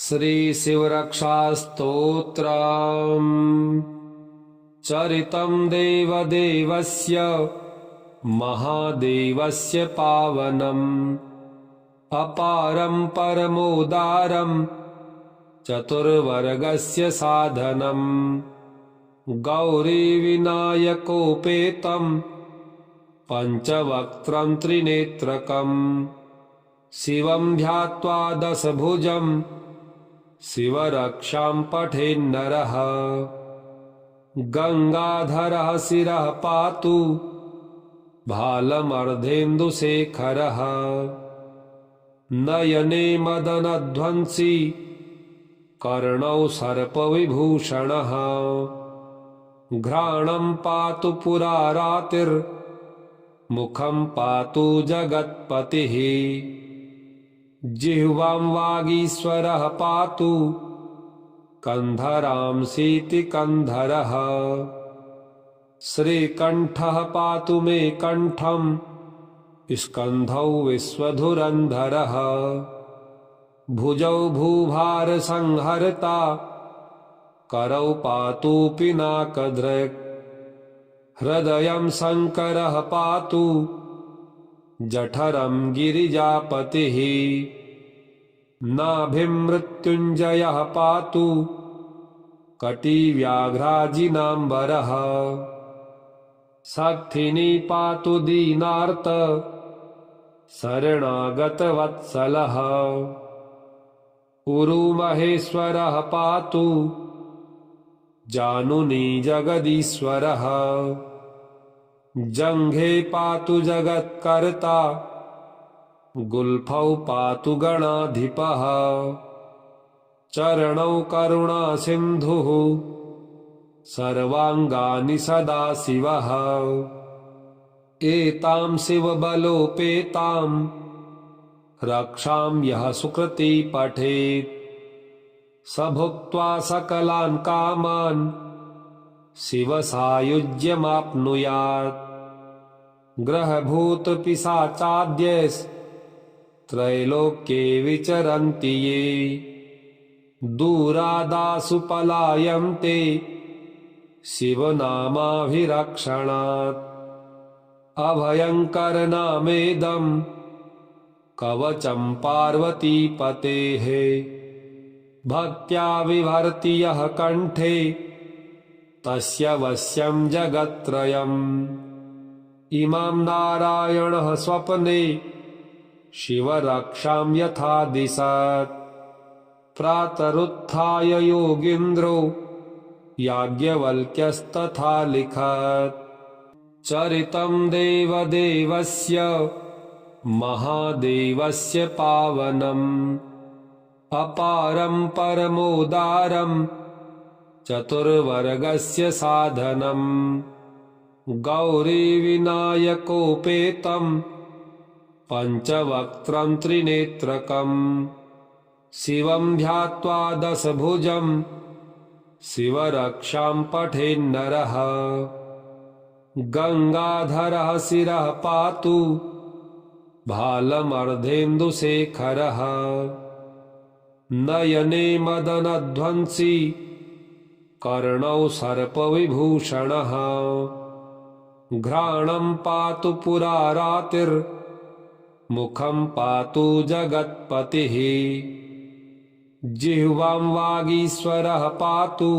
श्री शिवरक्षास्तोत्रम् चरितं देवदेवस्य महादेवस्य पावनम् अपारं परमोदारं चतुर्वर्गस्य साधनम् गौरीविनायकोपेतं पञ्चवक्त्रं त्रिनेत्रकम् शिवं ध्यात्वा दशभुजं शिवरक्षां पठेन्नरः गंगाधरः शिरः पातु भालमर्धेन्दुशेखरः नयने मदनध्वंसी कर्णौ सर्पविभूषणः घ्राणं पातु पुरारातिर्मुखं पातु जगत्पतिः जिह्वां वागीश्वरः पातु कन्धरांसीति कन्धरः श्रीकण्ठः पातु मे कण्ठं स्कन्धौ विश्वधुरन्धरः भुजौ भूभारसंहर्ता करौ पातु पिनाकदृक् हृदयं शङ्करः पातु जठरं गिरिजापतिः नाभिं मृत्युञ्जयः पातु कटिव्याघ्राजिनाम्बरः शक्थिनी पातु दीनार्त शरणागतवत्सलः उरुमहेश्वरः पातु जानुनी जगदीश्वरः जङ्घे पातु जगत्कर्ता गुल्फौ पातु गणाधिपः चरणौ करुणासिन्धुः सर्वाङ्गानि सदाशिवः एतां शिवबलोपेतां रक्षां यः सुकृती पठेत् स भुक्त्वा सकलान् कामान् शिवसायुज्यमाप्नुयात् ग्रहभूतपिशाचाद्यैस्त्रैलोक्ये विचरन्ति ये दूरादासु पलायन्ते शिवनामाभिरक्षणात् अभयङ्करनामेदं कवचं पार्वतीपतेः भक्त्या विभर्ति यः कण्ठे तस्य वश्यं जगत्त्रयम् इमां नारायणः स्वप्ने शिवरक्षां यथा दिशत् प्रातरुत्थाय योगीन्द्रो याज्ञवल्क्यस्तथा लिखत् चरितं देवदेवस्य महादेवस्य पावनम् अपारं परमोदारं चतुर्वर्गस्य साधनम् गौरीविनायकोपेतं पञ्चवक्त्रं त्रिनेत्रकम् शिवं ध्यात्वा दशभुजं शिवरक्षां पठेन्नरः गंगाधरः शिरः पातु भालमर्धेन्दुशेखरः नयने मदनध्वंसी कर्णौ सर्पविभूषणः घ्राणं पातु पुरारातिर्मुखं पातु जगत्पतिः जिह्वां वागीश्वरः पातु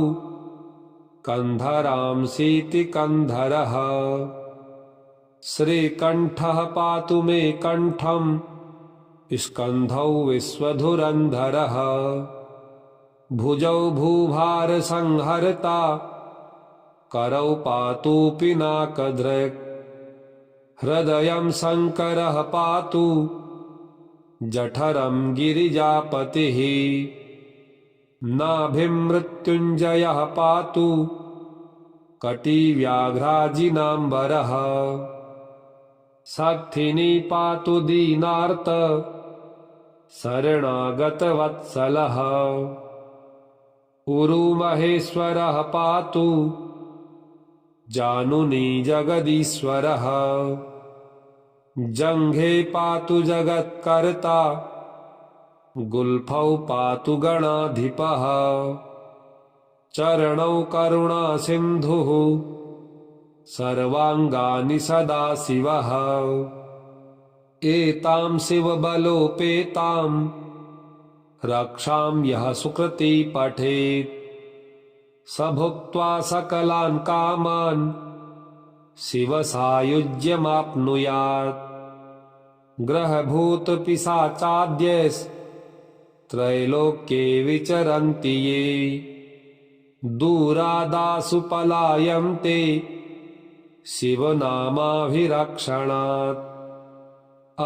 कन्धरांसीति कन्धरः श्रीकण्ठः पातु मे कण्ठं स्कन्धौ विश्वधुरन्धरः भुजौ भूभारसंहर्ता करौ पातु पिनाकदृक् हृदयं शङ्करः पातु जठरं गिरिजापतिः नाभिं मृत्युञ्जयः पातु कटिव्याघ्राजिनाम्बरः शक्थिनी पातु दीनार्त शरणागतवत्सलः उरुमहेश्वरः पातु जानुनी जगदीश्वरः जङ्घे पातु जगत्कर्ता गुल्फौ पातु गणाधिपः चरणौ करुणासिन्धुः सर्वाङ्गानि सदाशिवः एतां शिवबलोपेतां रक्षां यः सुकृती पठेत् स भुक्त्वा सकलान् कामान् शिवसायुज्यमाप्नुयात् ग्रहभूतपिशाचाद्यैस्त्रैलोक्ये विचरन्ति ये दूरादासु पलायन्ते शिवनामाभिरक्षणात्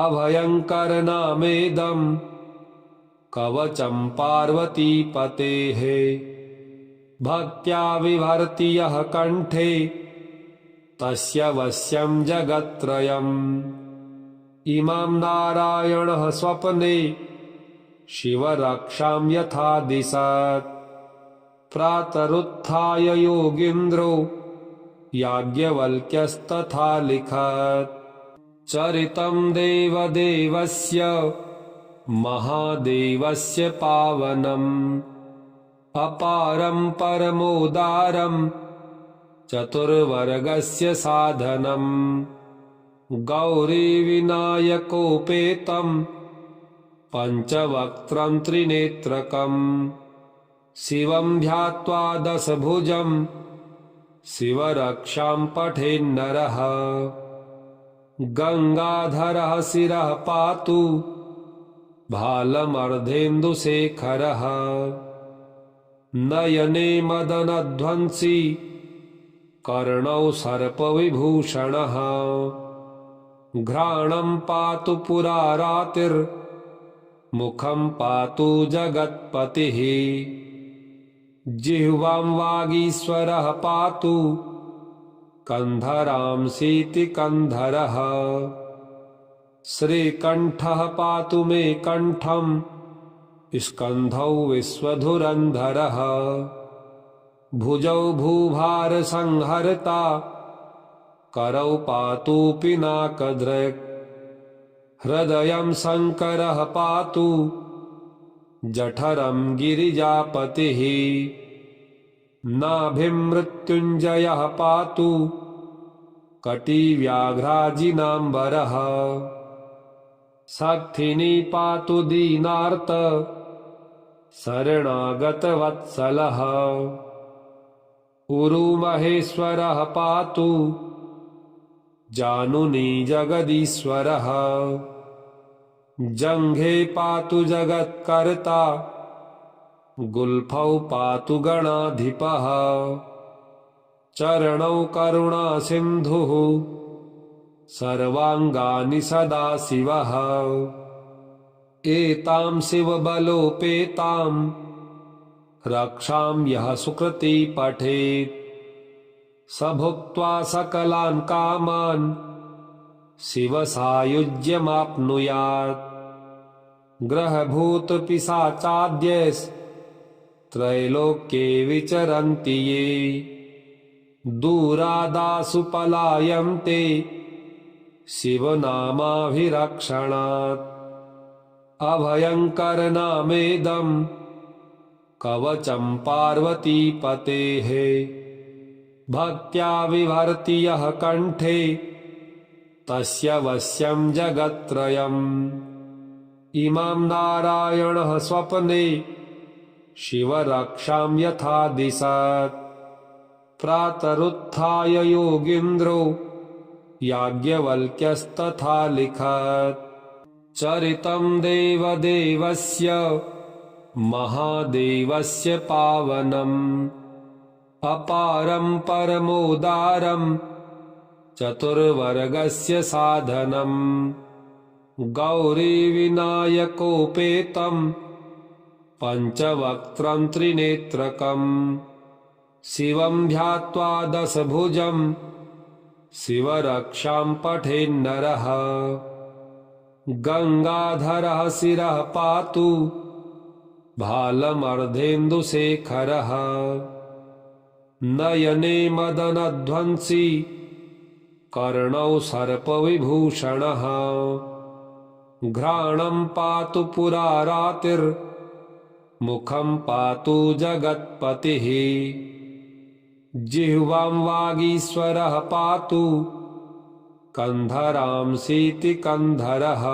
अभयङ्करनामेदं कवचं पार्वतीपतेः भक्त्या विभर्ति यः कण्ठे तस्य वश्यं जगत्त्रयम् इमं नारायणः स्वप्ने शिवरक्षां यथा दिशत् प्रातरुत्थाय योगीन्द्रो याज्ञवल्क्यस्तथा लिखत् चरितं देवदेवस्य महादेवस्य पावनम् अपारं परमोदारं चतुर्वर्गस्य साधनम् गौरीविनायकोपेतं पञ्चवक्त्रं त्रिनेत्रकम् शिवं ध्यात्वा दशभुजं शिवरक्षां पठेन्नरः गङ्गाधरः शिरः पातु भालमर्धेन्दुशेखरः नयने मदनध्वंसी कर्णौ सर्पविभूषणः घ्राणं पातु पुरारातिर्मुखं पातु जगत्पतिः जिह्वां वागीश्वरः पातु कन्धरांसीति कन्धरः श्रीकण्ठः पातु मे कण्ठं स्कन्धौ विश्वधुरन्धरः भुजौ भूभारसंहर्ता करौ पातु पिनाकदृक् हृदयं शङ्करः पातु जठरं गिरिजापतिः नाभिं मृत्युञ्जयः पातु कटिव्याघ्राजिनाम्बरः सक्थिनी पातु दीनार्त शरणागतवत्सलः उरुमहेश्वरः पातु जानुनी जगदीश्वरः जङ्घे पातु जगत्कर्ता गुल्फौ पातु गणाधिपः चरणौ करुणासिन्धुः सर्वाङ्गानि सदाशिवः एतां शिवबलोपेतां रक्षां यः सुकृती पठेत् स भुक्त्वा सकलान् कामान् शिवसायुज्यमाप्नुयात् ग्रहभूतपिशाचाद्यैस्त्रैलोक्ये विचरन्ति ये दूरादासु पलायन्ते शिवनामाभिरक्षणात् अभयङ्करनामेदं कवचं पार्वतीपतेः भक्त्या विभर्ति यः कण्ठे तस्य वश्यं जगत्त्रयम् इमं नारायणः स्वप्ने शिवरक्षां यथा दिशत् प्रातरुत्थाय योगीन्द्रो याज्ञवल्क्यस्तथा लिखत् चरितं देवदेवस्य महादेवस्य पावनम् अपारं परमोदारं चतुर्वर्गस्य साधनम् गौरीविनायकोपेतं पञ्चवक्त्रं त्रिनेत्रकम् शिवं ध्यात्वा दशभुजं शिवरक्षां पठेन्नरः गङ्गाधरः शिरः पातु भालमर्धेन्दुशेखरः नयने मदनध्वंसी कर्णौ सर्पविभूषणः घ्राणं पातु पुरारातिर्मुखं पातु जगत्पतिः जिह्वां वागीश्वरः पातु कंधरांसीति कंधरः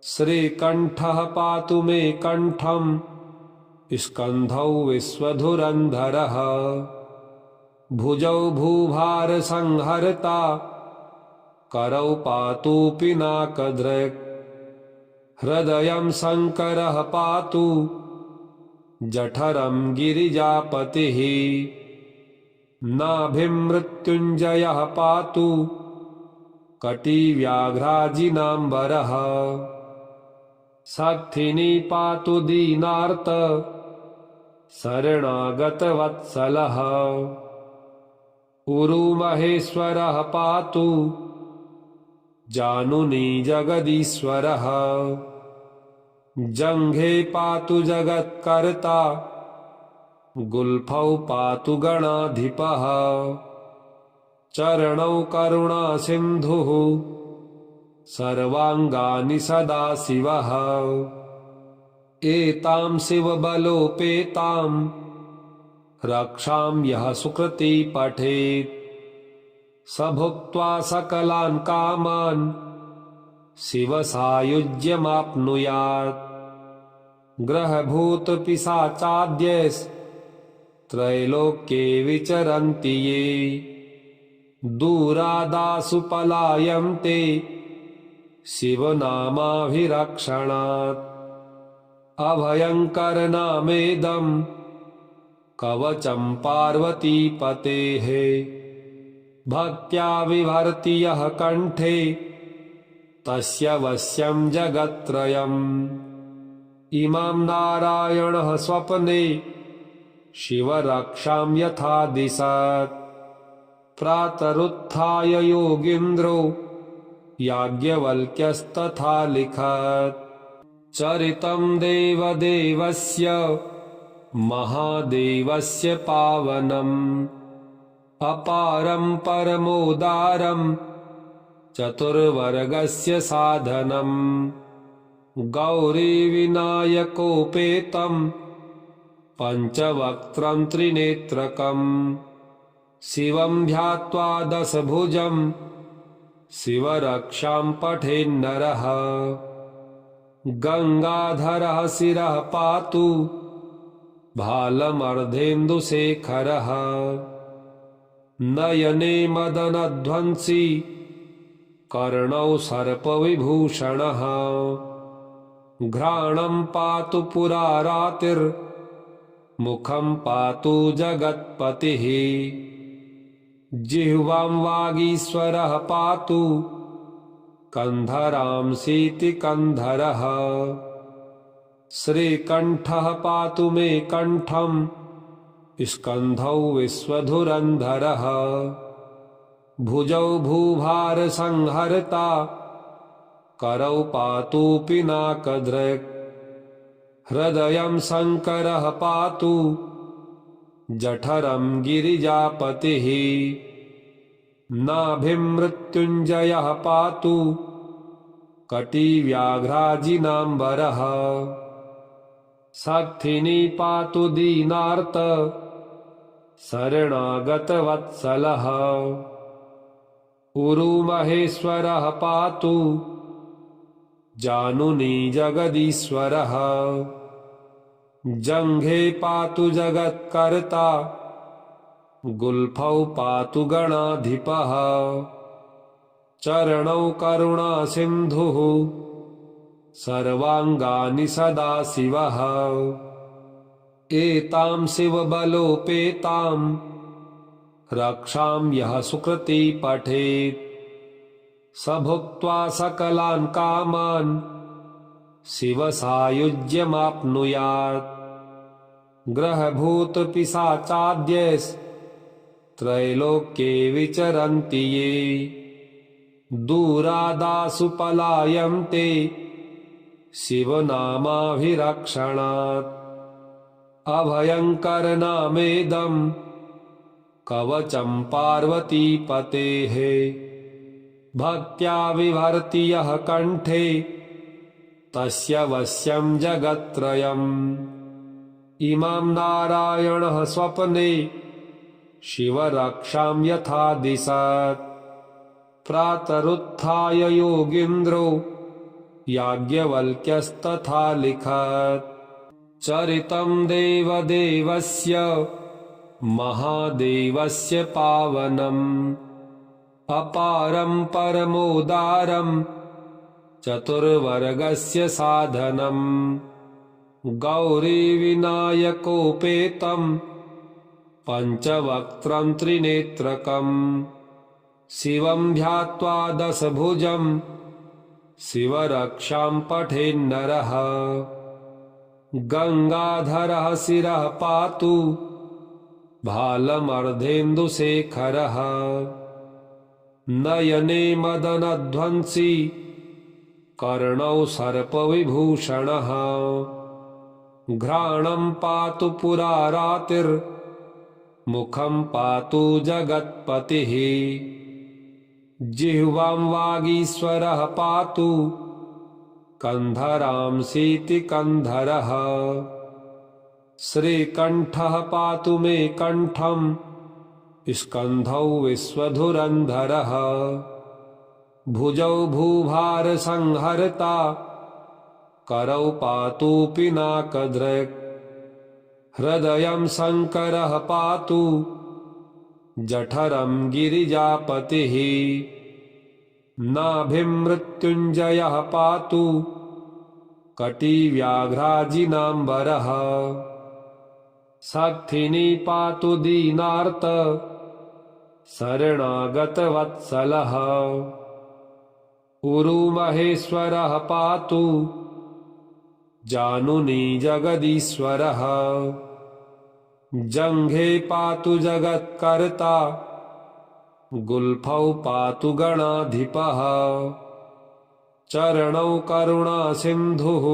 श्रीकण्ठः पातु मे कण्ठं स्कन्धौ विश्वधुरन्धरः भुजौ भूभारसंहर्ता करौ पातु पिनाकदृक् हृदयं शङ्करः पातु जठरं गिरिजापतिः नाभिं मृत्युञ्जयः पातु कटिव्याघ्राजिनाम्बरः सात्थिनी पातु दीनार्त शरणागतवत्सलः उरुमहेश्वरः पातु जानुनी जगदीश्वरः जङ्घे पातु जगत्कर्ता गुल्फौ पातु गणाधिपः चरणौ करुणासिन्धुः सर्वाङ्गानि सदाशिवः एतां शिवबलोपेतां रक्षां यः सुकृती पठेत् स भुक्त्वा सकलान् कामान् शिवसायुज्यमाप्नुयात् ग्रहभूतपिशाचाद्यैस्त्रैलोक्ये विचरन्ति ये दूरादासु पलायन्ते शिवनामाभिरक्षणात् अभयङ्करनामेदं कवचं पार्वतीपतेः भक्त्या विभर्ति यः कण्ठे तस्य वश्यं जगत्त्रयम् इमां नारायणः स्वप्ने शिवरक्षां यथा दिशत् प्रातरुत्थाय योगीन्द्रो याज्ञवल्क्यस्तथा लिखत् चरितं देवदेवस्य महादेवस्य पावनम् अपारं परमोदारं चतुर्वर्गस्य साधनम् गौरीविनायकोपेतं पञ्चवक्त्रं त्रिनेत्रकम् शिवं ध्यात्वा दशभुजं शिवरक्षां पठेन्नरः गङ्गाधरः शिरः पातु भालमर्धेन्दुशेखरः नयने मदनध्वंसी कर्णौ सर्पविभूषणः घ्राणं पातु पुरारातिर्मुखं पातु जगत्पतिः जिह्वां वागीश्वरः पातु कंधरांसीति कंधरः श्रीकण्ठः पातु मे कण्ठं स्कन्धौ विश्वधुरन्धरः भुजौ भूभारसंहर्ता करौ पातु पिनाकदृक् हृदयं शङ्करः पातु जठरं गिरिजापतिः नाभिं मृत्युञ्जयः पातु कटिव्याघ्राजिनाम्बरः सात्थिनी पातु दीनार्त शरणागतवत्सलः उरुमहेश्वरः पातु जानुनी जगदीश्वरः जङ्घे पातु जगत्कर्ता गुल्फौ पातु गणाधिपः चरणौ करुणासिन्धुः सर्वाङ्गानि सदाशिवः एतां शिवबलोपेतां रक्षां यः सुकृती पठेत् स भुक्त्वा सकलान् कामान् शिवसायुज्यमाप्नुयात् ग्रहभूतपिशाचाद्यैस्त्रैलोक्ये विचरन्ति ये दूरादासु पलायन्ते शिवनामाभिरक्षणात् अभयङ्करनामेदं कवचं पार्वतीपतेः भक्त्या विभर्ति यः कण्ठे तस्य वश्यं जगत्त्रयम् इमां नारायणः स्वप्ने शिवरक्षां यथा दिशत् प्रातरुत्थाय योगीन्द्रो याज्ञवल्क्यस्तथा लिखत् चरितं देवदेवस्य महादेवस्य पावनम् अपारं परमोदारं चतुर्वर्गस्य साधनम् गौरीविनायकोपेतं पञ्चवक्त्रं त्रिनेत्रकम् शिवं ध्यात्वा दशभुजं शिवरक्षां पठेन्नरः गङ्गाधरः शिरः पातु भालमर्धेन्दुशेखरः नयने मदनध्वंसी कर्णौ सर्पविभूषणः घ्राणं पातु पुरारातिर्मुखं पातु जगत्पतिः जिह्वां वागीश्वरः पातु कन्धरांसीति कन्धरः श्रीकण्ठः पातु मे कण्ठं स्कन्धौ विश्वधुरन्धरः भुजौ भूभारसंहर्ता करौ पातु पिनाकदृक् हृदयं शङ्करः पातु जठरं गिरिजापतिः नाभिं मृत्युञ्जयः पातु कटिव्याघ्राजिनाम्बरः शक्तिनी पातु दीनार्त शरणागतवत्सलः उरुमहेश्वरः पातु जानुनी जगदीश्वरः जङ्घे पातु जगत्कर्ता गुल्फौ पातु गणाधिपः चरणौ करुणासिन्धुः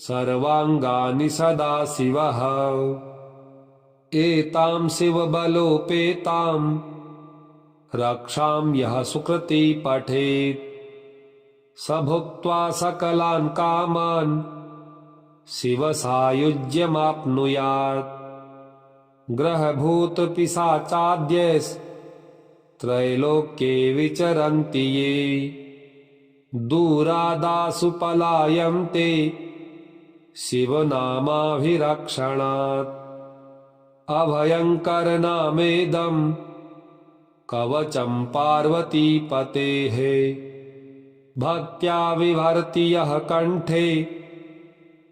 सर्वाङ्गानि सदाशिवः एतां शिवबलोपेतां रक्षां यः सुकृती पठेत् स भुक्त्वा सकलान् कामान् शिवसायुज्यमाप्नुयात् ग्रहभूतपिशाचाद्यैस्त्रैलोक्ये विचरन्ति ये दूरादासु पलायन्ते शिवनामाभिरक्षणात् अभयङ्करनामेदं कवचं पार्वतीपतेः भक्त्या विभर्ति यः कण्ठे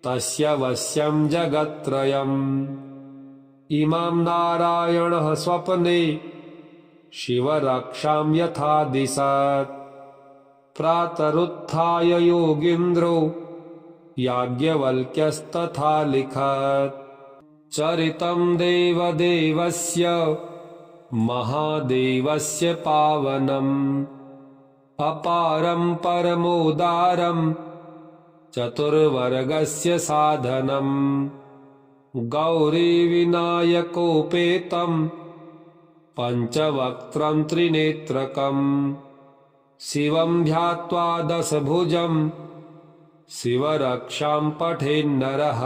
तस्य वश्यं जगत्त्रयम् इमां नारायणः स्वप्ने शिवरक्षां यथा दिशत् प्रातरुत्थाय योगीन्द्रो याज्ञवल्क्यस्तथा लिखत् चरितं देवदेवस्य महादेवस्य पावनम् अपारं परमोदारं चतुर्वर्गस्य साधनम् गौरीविनायकोपेतं पञ्चवक्त्रं त्रिनेत्रकम् शिवं ध्यात्वा दशभुजं शिवरक्षां पठेन्नरः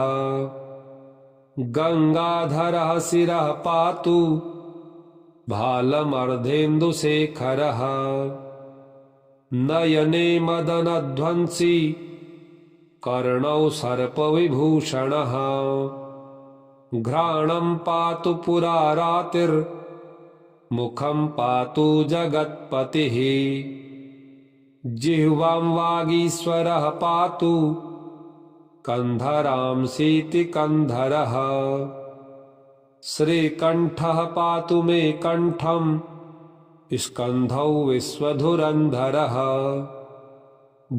गङ्गाधरः शिरः पातु भालमर्धेन्दुशेखरः नयने मदनध्वंसी कर्णौ सर्पविभूषणः घ्राणं पातु पुरारातिर्मुखं पातु जगत्पतिः जिह्वां वागीश्वरः पातु कन्धरांसीति कन्धरः श्रीकण्ठः पातु मे कण्ठं स्कन्धौ विश्वधुरन्धरः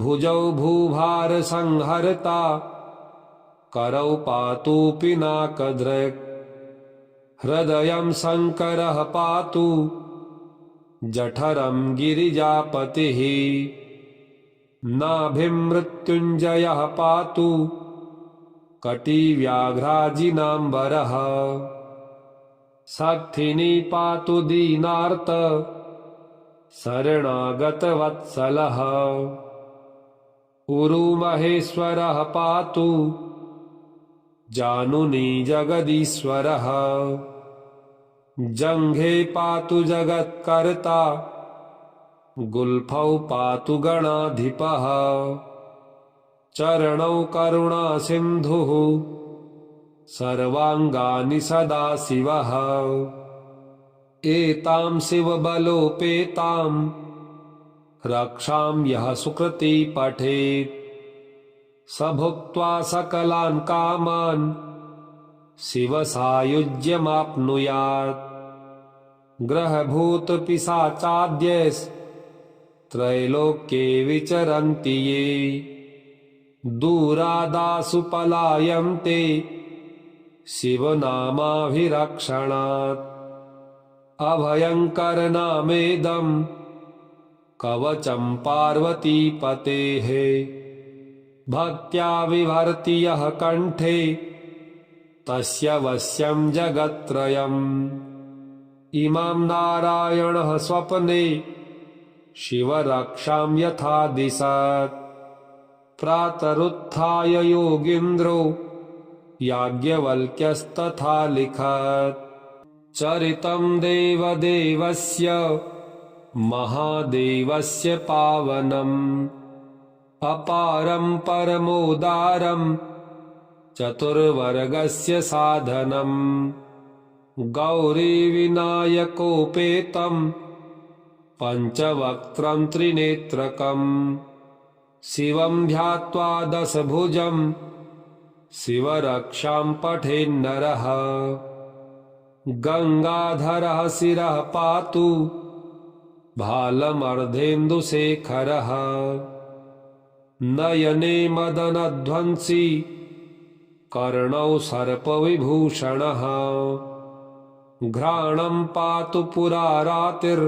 भुजौ भूभारसंहर्ता करौ पातु पिनाकदृक् हृदयं शङ्करः पातु जठरं गिरिजापतिः नाभिं मृत्युञ्जयः पातु कटिव्याघ्राजिनाम्बरः शक्तिनी पातु दीनार्त शरणागतवत्सलः उरुमहेश्वरः पातु जानुनी जगदीश्वरः जङ्घे पातु जगत्कर्ता गुल्फौ पातु गणाधिपः चरणौ करुणासिन्धुः सर्वाङ्गानि सदाशिवः एतां शिवबलोपेतां रक्षां यः सुकृती पठेत् स भुक्त्वा सकलान् कामान् शिवसायुज्यमाप्नुयात् ग्रहभूतपिशाचाद्यैस्त्रैलोक्ये विचरन्ति ये दूरादासु पलायन्ते शिवनामाभिरक्षणात् अभयङ्करनामेदं कवचं पार्वतीपतेः भक्त्या विभर्ति यः कण्ठे तस्य वश्यं जगत्त्रयम् इमां नारायणः स्वप्ने शिवरक्षां यथा दिशत् प्रातरुत्थाय योगीन्द्रो याज्ञवल्क्यस्तथा लिखत् चरितं देवदेवस्य महादेवस्य पावनम् अपारं परमोदारं चतुर्वर्गस्य साधनम् गौरीविनायकोपेतं पञ्चवक्त्रं त्रिनेत्रकम् शिवं ध्यात्वा दशभुजं शिवरक्षां पठेन्नरः गङ्गाधरः शिरः पातु भालमर्धेन्दुशेखरः नयने मदनध्वंसी कर्णौ सर्पविभूषणः घ्राणं पातु पुरारातिर्मुखं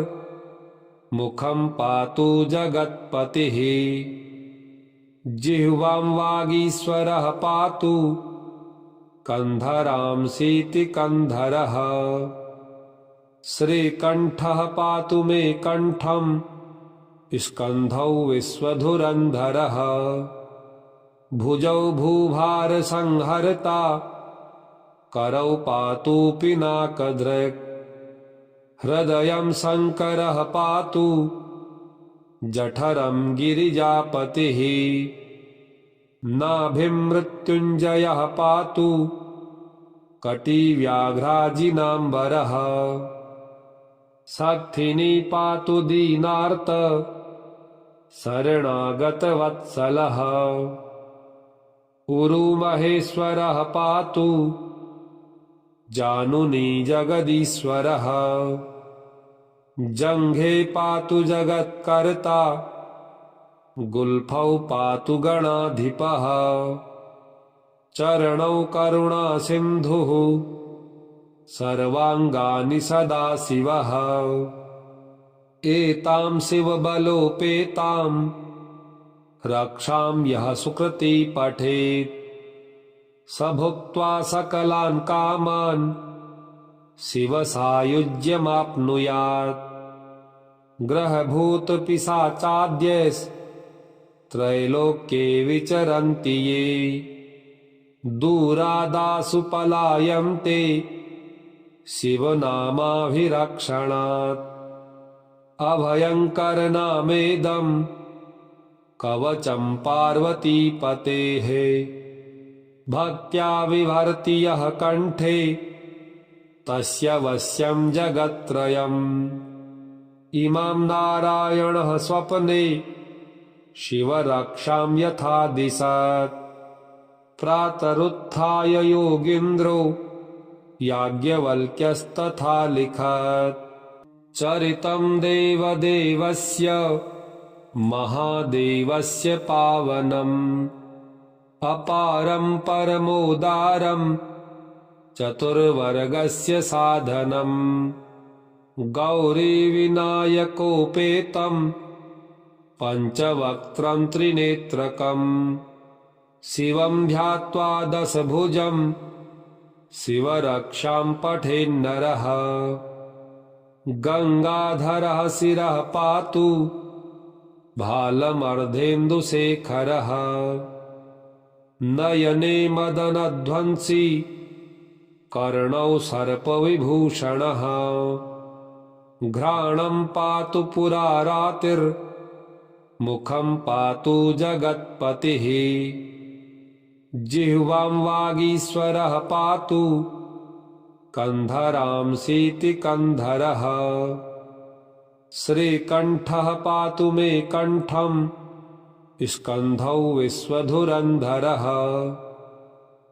पातु जगत्पतिः जिह्वां वागीश्वरः पातु कन्धरांसीति कन्धरः श्रीकण्ठः पातु मे कण्ठं स्कन्धौ विश्वधुरन्धरः भुजौ भूभारसंहर्ता करौ पातु पिनाकदृक् हृदयं शङ्करः पातु जठरं गिरिजापतिः नाभिं मृत्युञ्जयः पातु कटिव्याघ्राजिनाम्बरः साक्षिणी पातु दीनार्त शरणागतवत्सलः उरुमहेश्वरः पातु जानुनी जगदीश्वरः जङ्घे पातु जगत्कर्ता गुल्फौ पातु गणाधिपः चरणौ करुणासिन्धुः सर्वाङ्गानि सदाशिवः एतां शिवबलोपेतां रक्षां यः सुकृती पठेत् स भुक्त्वा सकलान् कामान् शिवसायुज्यमाप्नुयात् ग्रहभूतपिशाचाद्यैस्त्रैलोक्ये विचरन्ति ये दूरादासु पलायन्ते शिवनामाभिरक्षणात् अभयङ्करनामेदं कवचं पार्वतीपतेः भक्त्या विभर्ति यः कण्ठे तस्य वश्यं जगत्त्रयम् इमां नारायणः स्वप्ने शिवरक्षां यथा दिशत् प्रातरुत्थाय योगीन्द्रो याज्ञवल्क्यस्तथा लिखत् चरितं देवदेवस्य महादेवस्य पावनम् अपारं परमोदारं चतुर्वर्गस्य साधनम् गौरीविनायकोपेतं पञ्चवक्त्रं त्रिनेत्रकम् शिवं ध्यात्वा दशभुजं शिवरक्षां पठेन्नरः गंगाधरः शिरः पातु भालमर्धेन्दुशेखरः नयने मदनध्वंसी कर्णौ सर्पविभूषणः घ्राणं पातु पुरारातिर्मुखं पातु जगत्पतिः जिह्वां वागीश्वरः पातु कन्धरांसीति कन्धरः श्रीकण्ठः पातु मे कण्ठं स्कन्धौ विश्वधुरन्धरः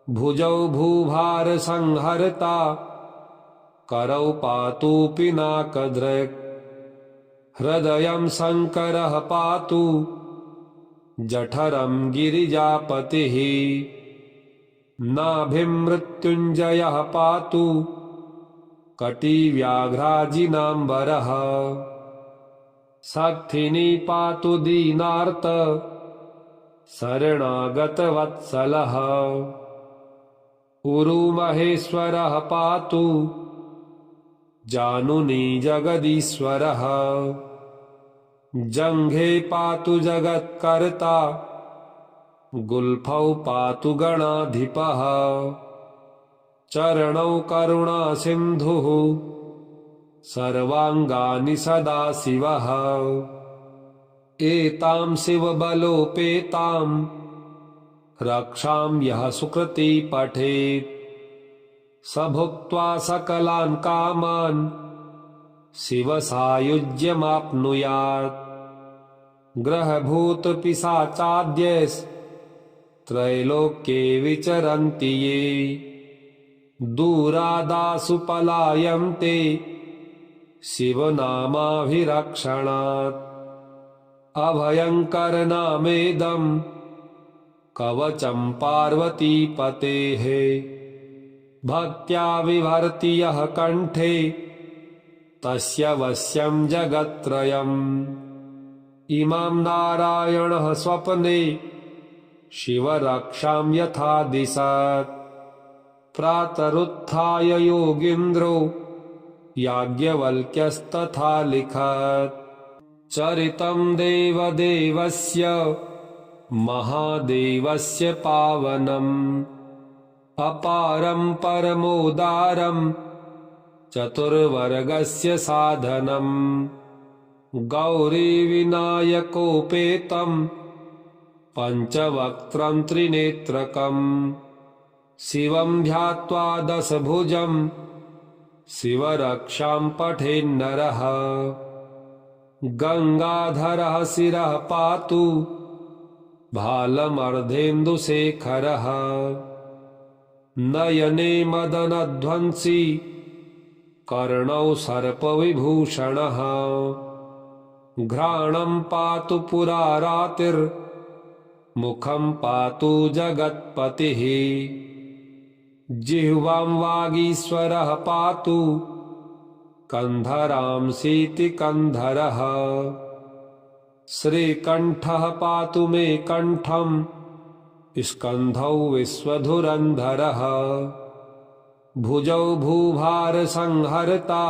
भुजौ भूभारसंहर्ता करौ पातु पिनाकदृक् हृदयं शङ्करः पातु जठरं गिरिजापतिः नाभिं मृत्युञ्जयः पातु कटिव्याघ्राजिनाम्बरः साक्षिणी पातु दीनार्त शरणागतवत्सलः उरुमहेश्वरः पातु जानुनी जगदीश्वरः जङ्घे पातु जगत्कर्ता गुल्फौ पातु गणाधिपः चरणौ करुणासिन्धुः सर्वाङ्गानि सदाशिवः एतां शिवबलोपेतां रक्षां यः सुकृती पठेत् स भुक्त्वा सकलान् कामान् शिवसायुज्यमाप्नुयात् ग्रहभूतपिशाचाद्यैस्त्रैलोक्ये विचरन्ति ये दूरादासु पलायन्ते शिवनामाभिरक्षणात् अभयङ्करनामेदं कवचं पार्वतीपतेः भक्त्या विभर्ति यः कण्ठे तस्य वश्यं जगत्त्रयम् इमां नारायणः स्वप्ने शिवरक्षां यथा दिशत् प्रातरुत्थाय योगीन्द्रो याज्ञवल्क्यस्तथा लिखत् चरितं देवदेवस्य महादेवस्य पावनम् अपारं परमोदारं चतुर्वर्गस्य साधनम् गौरीविनायकोपेतं पञ्चवक्त्रं त्रिनेत्रकम् शिवं ध्यात्वा दशभुजं शिवरक्षां पठेन्नरः गंगाधरः शिरः पातु भालमर्धेन्दुशेखरः नयने मदनध्वंसी कर्णौ सर्पविभूषणः घ्राणं पातु पुरारातिर्मुखं पातु जगत्पतिः जिह्वां वागीश्वरः पातु कन्धरांसीति कन्धरः श्रीकण्ठः पातु मे कण्ठं स्कन्धौ विश्वधुरन्धरः भुजौ भूभारसंहर्ता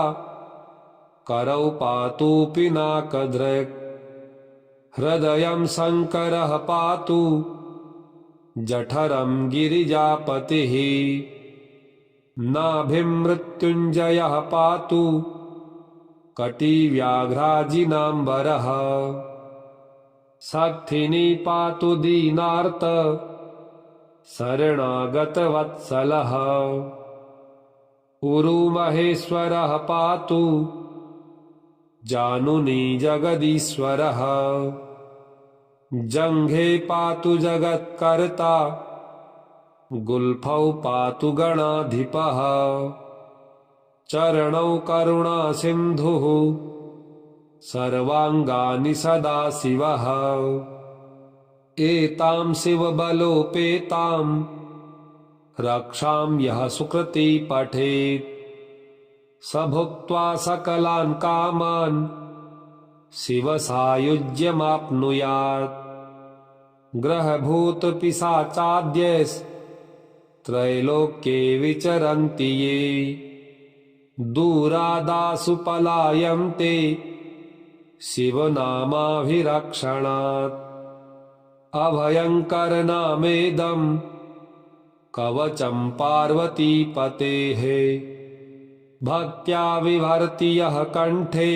करौ पातु पिनाकदृक् हृदयं शङ्करः पातु जठरं गिरिजापतिः नाभिं मृत्युञ्जयः पातु कटिव्याघ्राजिनाम्बरः साक्षिणी पातु दीनार्त शरणागतवत्सलः उरुमहेश्वरः पातु जानुनी जगदीश्वरः जङ्घे पातु जगत्कर्ता गुल्फौ पातु गणाधिपः चरणौ करुणासिन्धुः सर्वाङ्गानि सदाशिवः एतां शिवबलोपेतां रक्षां यः सुकृती पठेत् स भुक्त्वा सकलान् कामान् शिवसायुज्यमाप्नुयात् ग्रहभूतपिशाचाद्यैस्त्रैलोक्ये विचरन्ति ये दूरादासु पलायन्ते शिवनामाभिरक्षणात् अभयङ्करनामेदं कवचं पार्वतीपतेः भक्त्या विभर्ति यः कण्ठे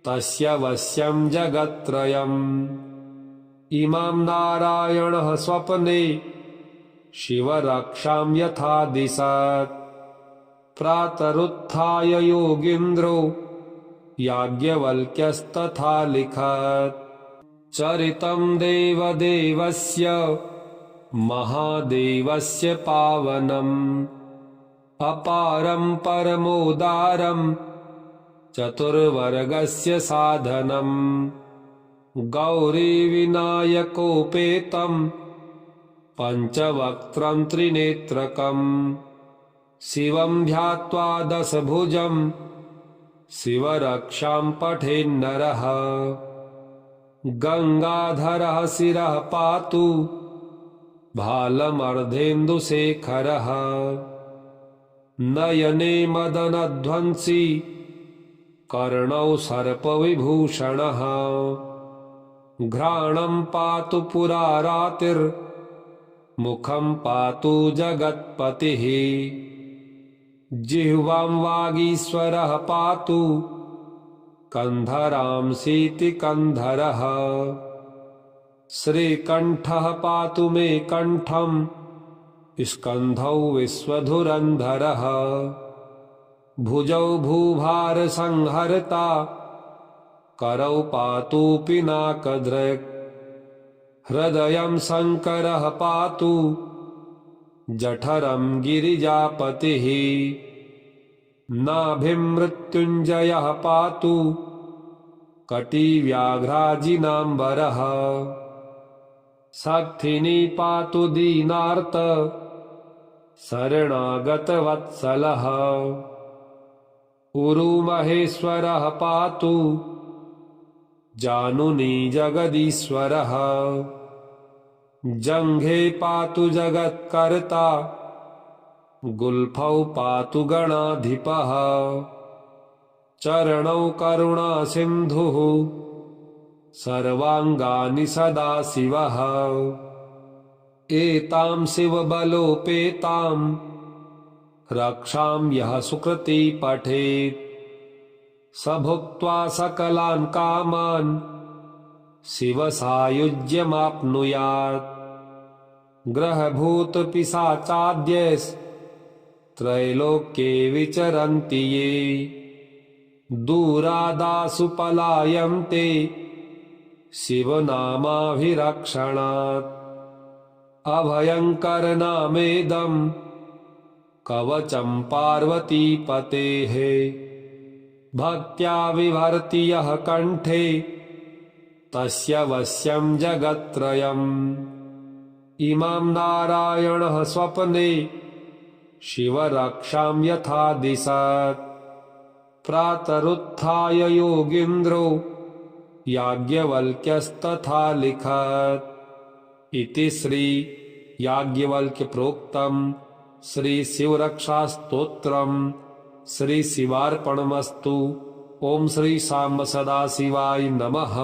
तस्य वश्यं जगत्त्रयम् इमं नारायणः स्वप्ने शिवरक्षां यथा दिशत् प्रातरुत्थाय योगीन्द्रो याज्ञवल्क्यस्तथा लिखत् चरितं देवदेवस्य महादेवस्य पावनम् अपारं परमोदारं चतुर्वर्गस्य साधनम् गौरीविनायकोपेतं पञ्चवक्त्रं त्रिनेत्रकम् शिवं ध्यात्वा दशभुजं शिवरक्षां पठेन्नरः गङ्गाधरः शिरः पातु भालमर्धेन्दुशेखरः नयने मदनध्वंसी कर्णौ सर्पविभूषणः घ्राणं पातु पुरारातिर्मुखं पातु जगत्पतिः जिह्वां वागीश्वरः पातु कन्धरांसीति कन्धरः श्रीकण्ठः पातु मे कण्ठं स्कन्धौ विश्वधुरन्धरः भुजौ भूभारसंहर्ता करौ पातु पिनाकदृक् हृदयं शङ्करः पातु जठरं गिरिजापतिः नाभिं मृत्युञ्जयः पातु कटिव्याघ्राजिनाम्बरः शक्तिनी पातु दीनार्त शरणागतवत्सलः उरुमहेश्वरः पातु जानुनी जगदीश्वरः जङ्घे पातु जगत्कर्ता गुल्फौ पातु गणाधिपः चरणौ करुणासिन्धुः सर्वाङ्गानि सदाशिवः एतां शिवबलोपेतां रक्षां यः सुकृती पठेत् स भुक्त्वा सकलान् कामान् शिवसायुज्यमाप्नुयात् ग्रहभूतपिशाचाद्यैस्त्रैलोक्ये विचरन्ति ये दूरादासु पलायन्ते शिवनामाभिरक्षणात् अभयङ्करनामेदं कवचं पार्वतीपतेः भक्त्या विभर्ति यः कण्ठे तस्य वश्यं जगत्त्रयम् इमं नारायणः स्वप्ने शिवरक्षां यथा दिशत् प्रातरुत्थाय योगीन्द्रो याज्ञवल्क्यस्तथा लिखत् इति श्री याज्ञवल्क्य प्रोक्तम् श्री शिवरक्षास्तोत्रम् श्री शिवार्पणमस्तु। ओम श्री सांब सदाशिवाय नमः।